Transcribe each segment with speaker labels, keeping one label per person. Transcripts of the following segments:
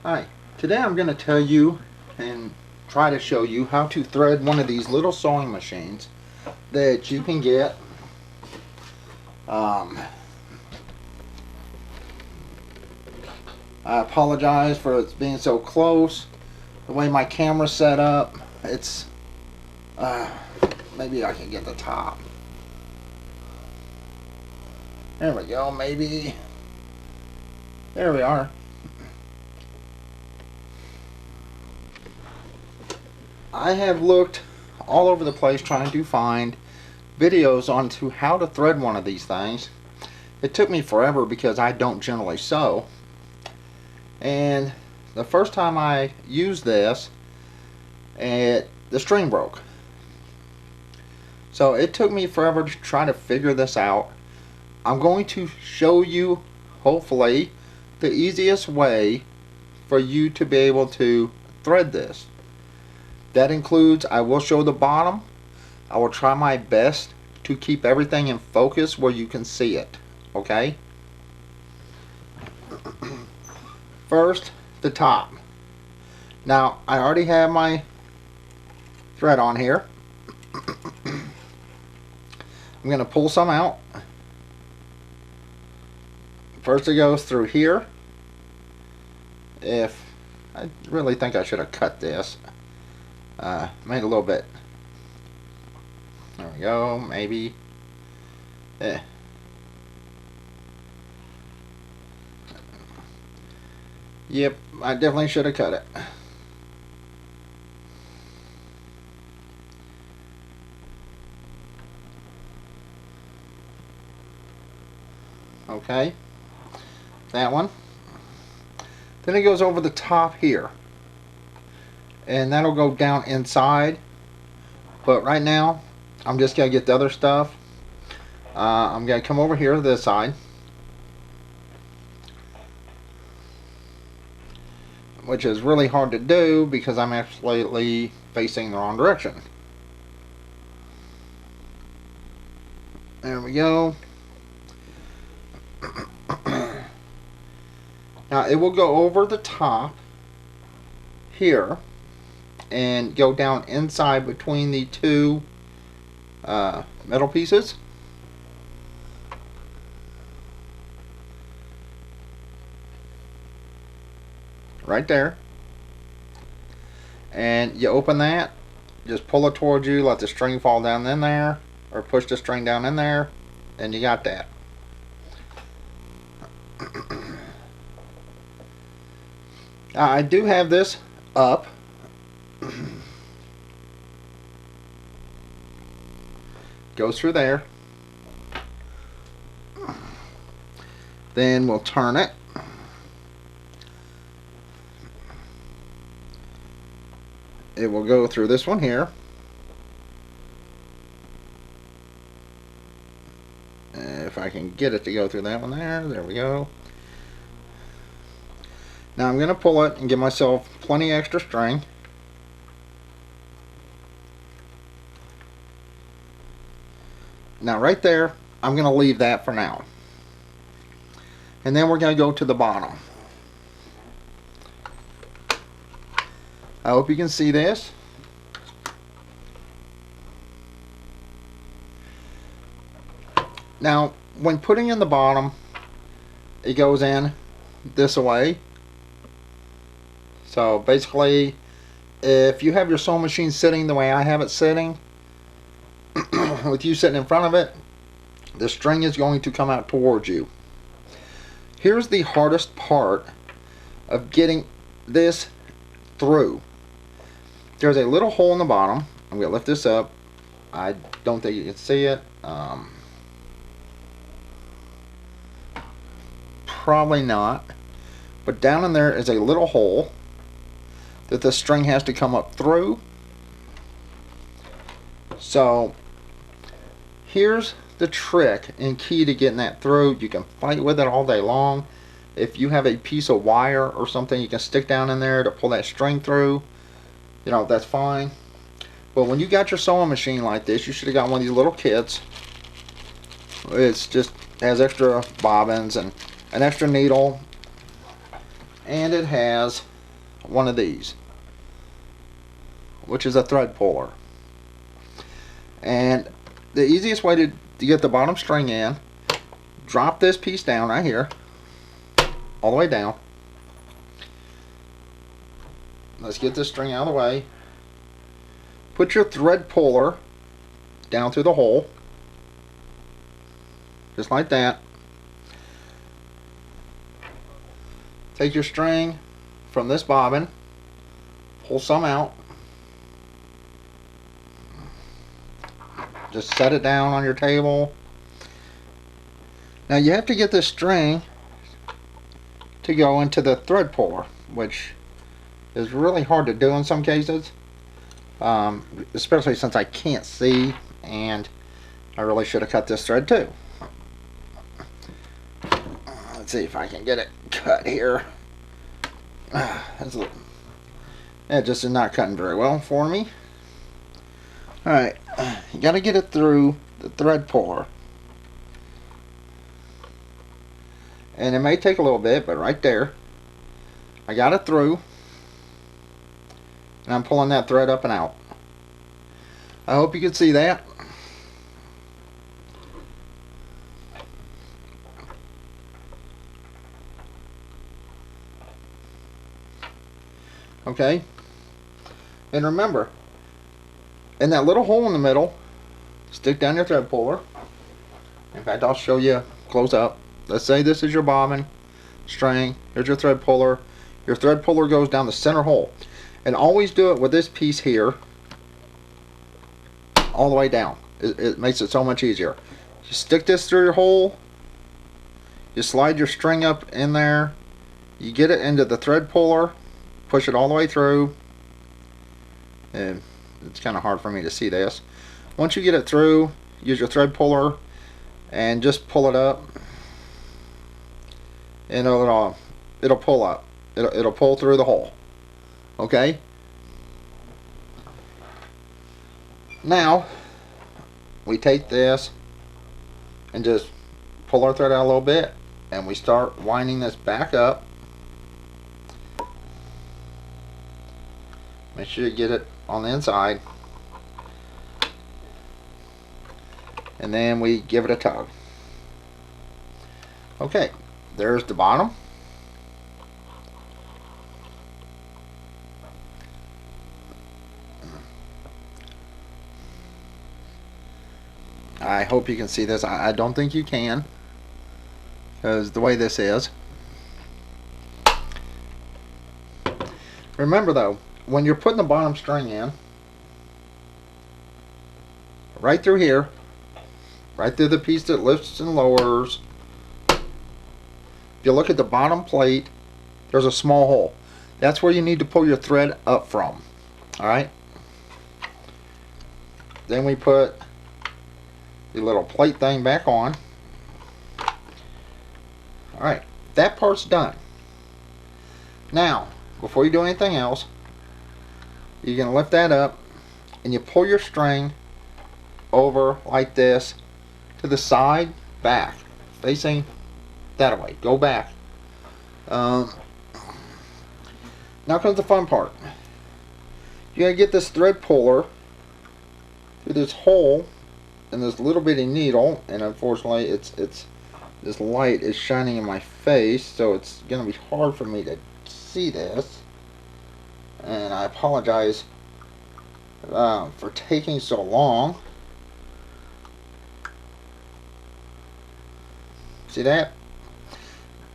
Speaker 1: Hi, today I'm going to tell you and try to show you how to thread one of these little sewing machines that you can get. Um, I apologize for it being so close. The way my camera's set up, it's maybe I can get the top. There we go, maybe. There we are. I have looked all over the place trying to find videos on to how to thread one of these things. It took me forever because I don't generally sew. And the first time I used this, the string broke. So it took me forever to try to figure this out. I'm going to show you, hopefully, the easiest way for you to be able to thread this. That includes, I will show the bottom. I will try my best to keep everything in focus where you can see it. Okay? First, the top. Now, I already have my thread on here. I'm going to pull some out. First it goes through here. I really think I should have cut this. Made a little bit. There we go, maybe. Yep, I definitely should have cut it. Okay, that one. Then it goes over the top here, and that'll go down inside. But right now, I'm just gonna get the other stuff. I'm gonna come over here to this side, which is really hard to do because I'm actually facing the wrong direction. There we go. Now it will go over the top here and go down inside between the two metal pieces. Right there. And you open that, just pull it towards you, let the string fall down in there, or push the string down in there, and you got that. I do have this up. Goes through there. Then we'll turn it. It will go through this one here. If I can get it to go through that one there. There we go. Now I'm going to pull it and give myself plenty extra string. Now right there, I'm going to leave that for now. And then we're going to go to the bottom. I hope you can see this. Now, when putting in the bottom, it goes in this way. So basically, if you have your sewing machine sitting the way I have it sitting, with you sitting in front of it, the string is going to come out towards you. Here's the hardest part of getting this through. There's a little hole in the bottom. I'm going to lift this up. I don't think you can see it. Probably not. But down in there is a little hole that the string has to come up through. So here's the trick and key to getting that through. You can fight with it all day long. If you have a piece of wire or something you can stick down in there to pull that string through, you know, that's fine. But when you got your sewing machine like this, you should have got one of these little kits. It's just has extra bobbins and an extra needle and it has one of these, which is a thread puller. And the easiest way to get the bottom string in, drop this piece down right here, all the way down. Let's get this string out of the way. Put your thread puller down through the hole, just like that. Take your string from this bobbin, pull some out, just set it down on your table. Now you have to get this string to go into the thread puller, which is really hard to do in some cases, especially since I can't see, and I really should have cut this thread too. Let's see if I can get it cut here. It just is not cutting very well for me. Alright, you got to get it through the thread puller. And it may take a little bit, but right there, I got it through. And I'm pulling that thread up and out. I hope you can see that. Okay. And remember, in that little hole in the middle, stick down your thread puller. In fact, I'll show you close up. Let's say this is your bobbin string. Here's your thread puller. Your thread puller goes down the center hole. And always do it with this piece here all the way down. It makes it so much easier. You stick this through your hole. You slide your string up in there. You get it into the thread puller. Push it all the way through. And it's kind of hard for me to see this. Once you get it through, use your thread puller and just pull it up. And it'll pull up. It'll pull through the hole. Okay? Now, we take this and just pull our thread out a little bit, and we start winding this back up. Make sure you get it on the inside. And then we give it a tug. Okay, there's the bottom. I hope you can see this. I don't think you can, because the way this is. Remember though, when you're putting the bottom string in, right through here, right through the piece that lifts and lowers, if you look at the bottom plate, there's a small hole. That's where you need to pull your thread up from. Alright? Then we put the little plate thing back on. Alright, that part's done. Now, before you do anything else, you're going to lift that up and you pull your string over like this to the side, back, facing that way. Go back. Now comes the fun part. You gotta get this thread puller through this hole in this little bitty needle, and unfortunately it's this light is shining in my face, so it's gonna be hard for me to see this, and I apologize for taking so long. See that?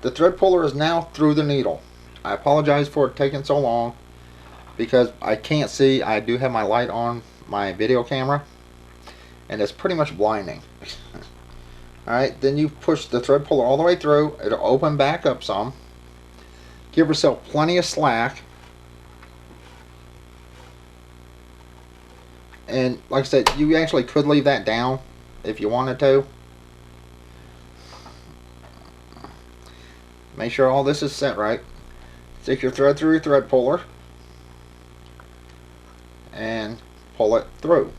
Speaker 1: The thread puller is now through the needle. I apologize for it taking so long because I can't see. I do have my light on my video camera and it's pretty much blinding. Alright, then you push the thread puller all the way through. It'll open back up some. Give yourself plenty of slack. And like I said, you actually could leave that down if you wanted to. Make sure all this is set right. Stick your thread through your thread puller and pull it through.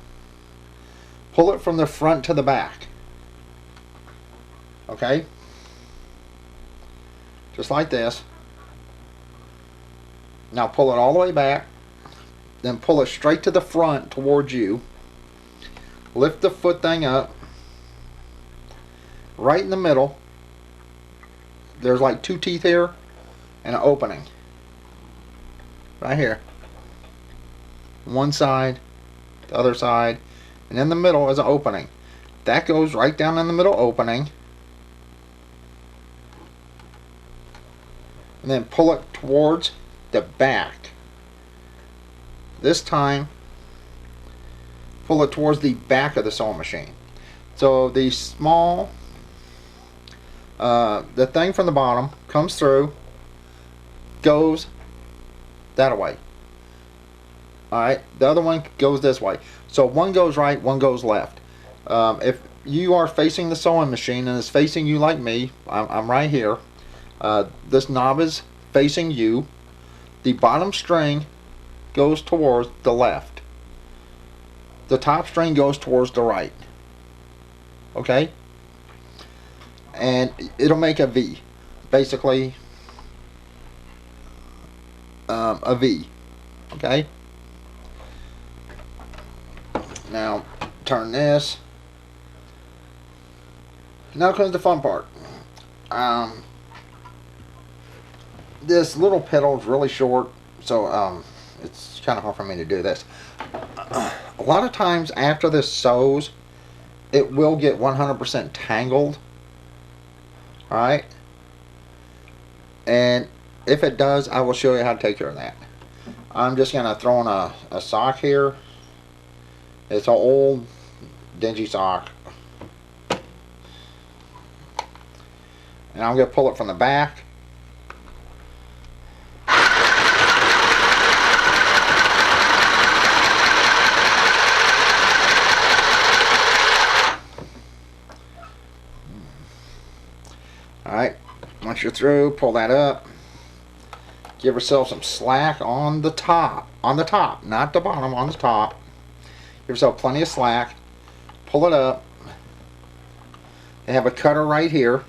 Speaker 1: Pull it from the front to the back. Okay? Just like this. Now pull it all the way back, then pull it straight to the front towards you. Lift the foot thing up. Right in the middle, there's like 2 teeth here and an opening. Right here. One side, the other side, and in the middle is an opening. That goes right down in the middle opening. And then pull it towards the back. This time, pull it towards the back of the sewing machine. So the small, the thing from the bottom comes through, goes that way. Alright, the other one goes this way. So one goes right, one goes left. If you are facing the sewing machine and it's facing you like me, I'm right here. This knob is facing you. The bottom string goes towards the left. The top string goes towards the right. Okay? And it'll make a V. Basically, a V. Okay? Now, turn this. Now comes the fun part. This little pedal is really short, so it's kind of hard for me to do this. A lot of times after this sews, it will get 100% tangled. Alright? And if it does, I will show you how to take care of that. I'm just going to throw in a sock here. It's an old, dingy sock. And I'm going to pull it from the back. Alright, once you're through, pull that up. Give yourself some slack on the top. On the top, not the bottom, on the top. Give yourself plenty of slack. Pull it up. They have a cutter right here.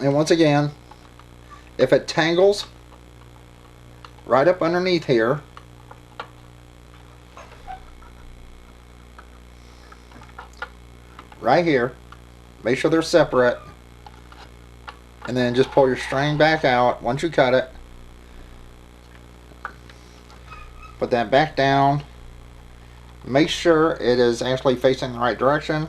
Speaker 1: And once again, if it tangles right up underneath here, right here, make sure they're separate, and then just pull your string back out once you cut it. Put that back down. Make sure it is actually facing the right direction.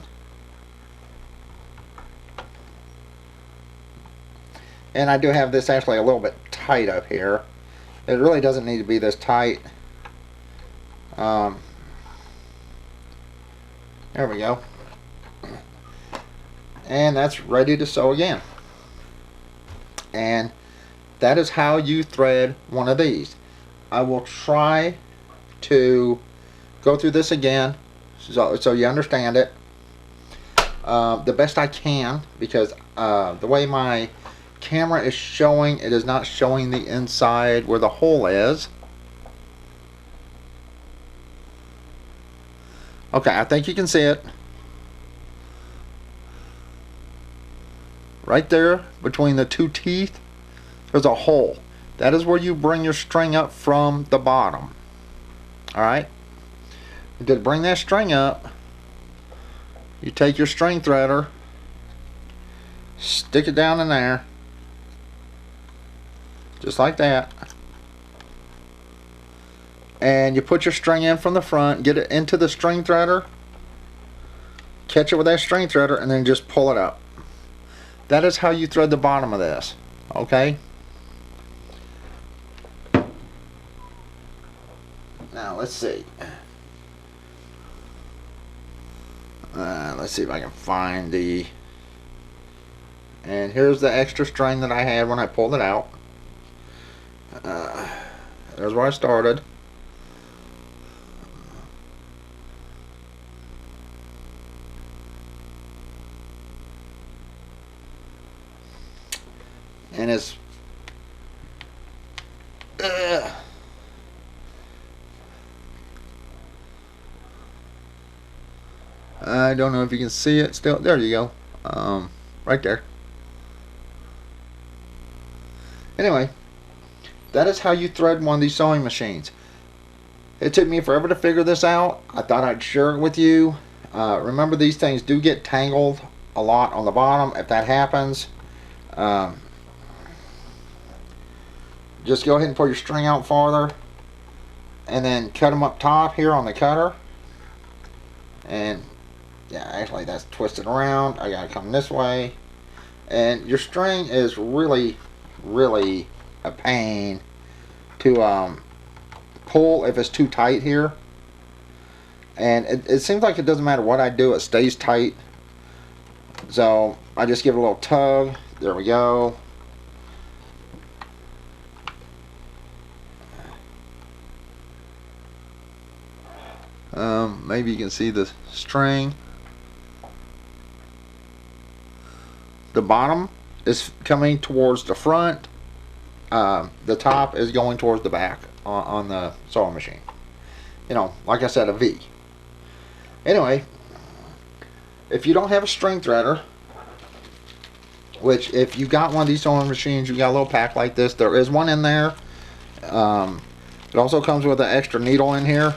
Speaker 1: And I do have this actually a little bit tight up here. It really doesn't need to be this tight. There we go. And that's ready to sew again. And that is how you thread one of these. I will try to go through this again so you understand it the best I can, because the way my camera is showing, it is not showing the inside where the hole is. Okay, I think you can see it. Right there between the 2 teeth, there's a hole. That is where you bring your string up from the bottom. Alright? To bring that string up, you take your string threader, stick it down in there, just like that, and you put your string in from the front, get it into the string threader, catch it with that string threader, and then just pull it up. That is how you thread the bottom of this. Okay? Now let's see. Let's see if I can find the... And here's the extra string that I had when I pulled it out. There's where I started. And it's I don't know if you can see it still. There you go. Right there. Anyway, that is how you thread one of these sewing machines. It took me forever to figure this out. I thought I'd share it with you. Remember, these things do get tangled a lot on the bottom. If that happens, just go ahead and pull your string out farther, and then cut them up top here on the cutter. And yeah, actually that's twisted around. I gotta come this way, and your string is really a pain to pull if it's too tight here. And it seems like it doesn't matter what I do, it stays tight. So I just give it a little tug. There we go. Maybe you can see the string. The bottom is coming towards the front. The top is going towards the back on the sewing machine. You know, like I said, a V. Anyway, if you don't have a string threader, which if you got one of these sewing machines, you got a little pack like this, there is one in there. It also comes with an extra needle in here.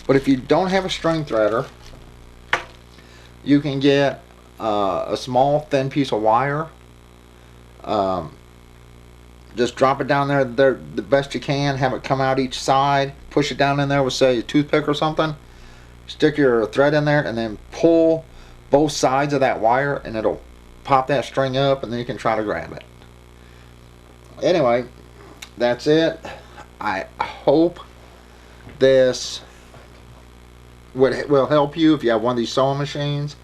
Speaker 1: But if you don't have a string threader, you can get a small thin piece of wire. Just drop it down there the best you can, have it come out each side, push it down in there with, say, a toothpick or something, stick your thread in there, and then pull both sides of that wire, and it'll pop that string up, and then you can try to grab it. Anyway, that's it. I hope this will help you if you have one of these sewing machines.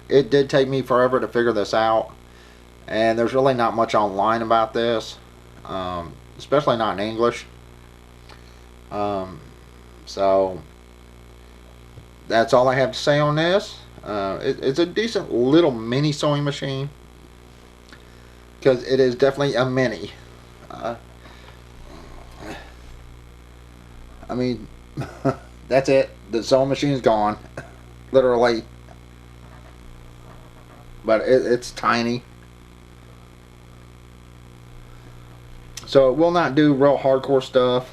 Speaker 1: It did take me forever to figure this out, and there's really not much online about this, especially not in English. So that's all I have to say on this. It's a decent little mini sewing machine, because it is definitely a mini. I mean, that's it. The sewing machine is gone, literally. But it's tiny, so it will not do real hardcore stuff.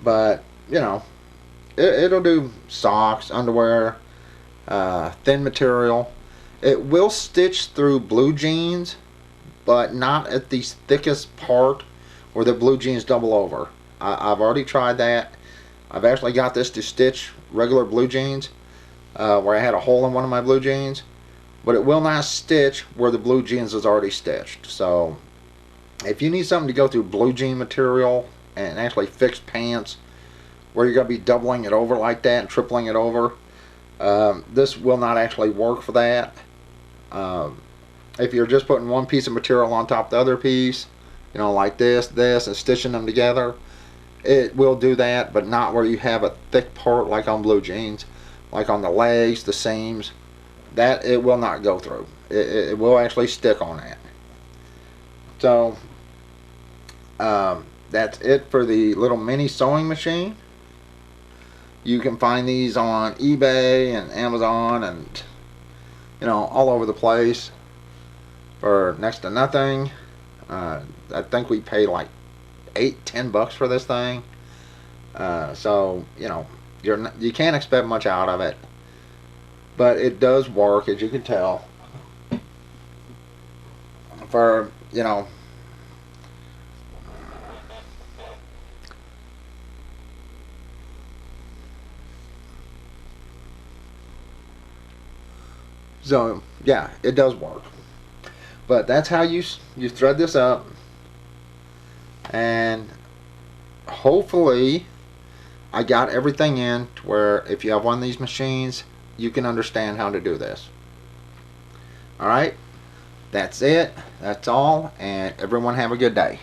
Speaker 1: But you know, it'll do socks, underwear, thin material. It will stitch through blue jeans, but not at the thickest part where the blue jeans double over. I've already tried that. I've actually got this to stitch regular blue jeans, where I had a hole in one of my blue jeans, but it will not stitch where the blue jeans is already stitched. So if you need something to go through blue jean material and actually fix pants where you're going to be doubling it over like that and tripling it over, this will not actually work for that. If you're just putting one piece of material on top of the other piece, you know, like this, and stitching them together, it will do that, but not where you have a thick part like on blue jeans, like on the legs, the seams. That it will not go through. It will actually stick on that. So that's it for the little mini sewing machine. You can find these on eBay and Amazon and, you know, all over the place for next to nothing. I think we paid like $8-10 for this thing. So you know, you can't expect much out of it, but it does work, as you can tell. For, you know, so yeah, it does work. But that's how you thread this up, and hopefully I got everything in to where if you have one of these machines, you can understand how to do this. Alright, that's it. That's all, and everyone have a good day.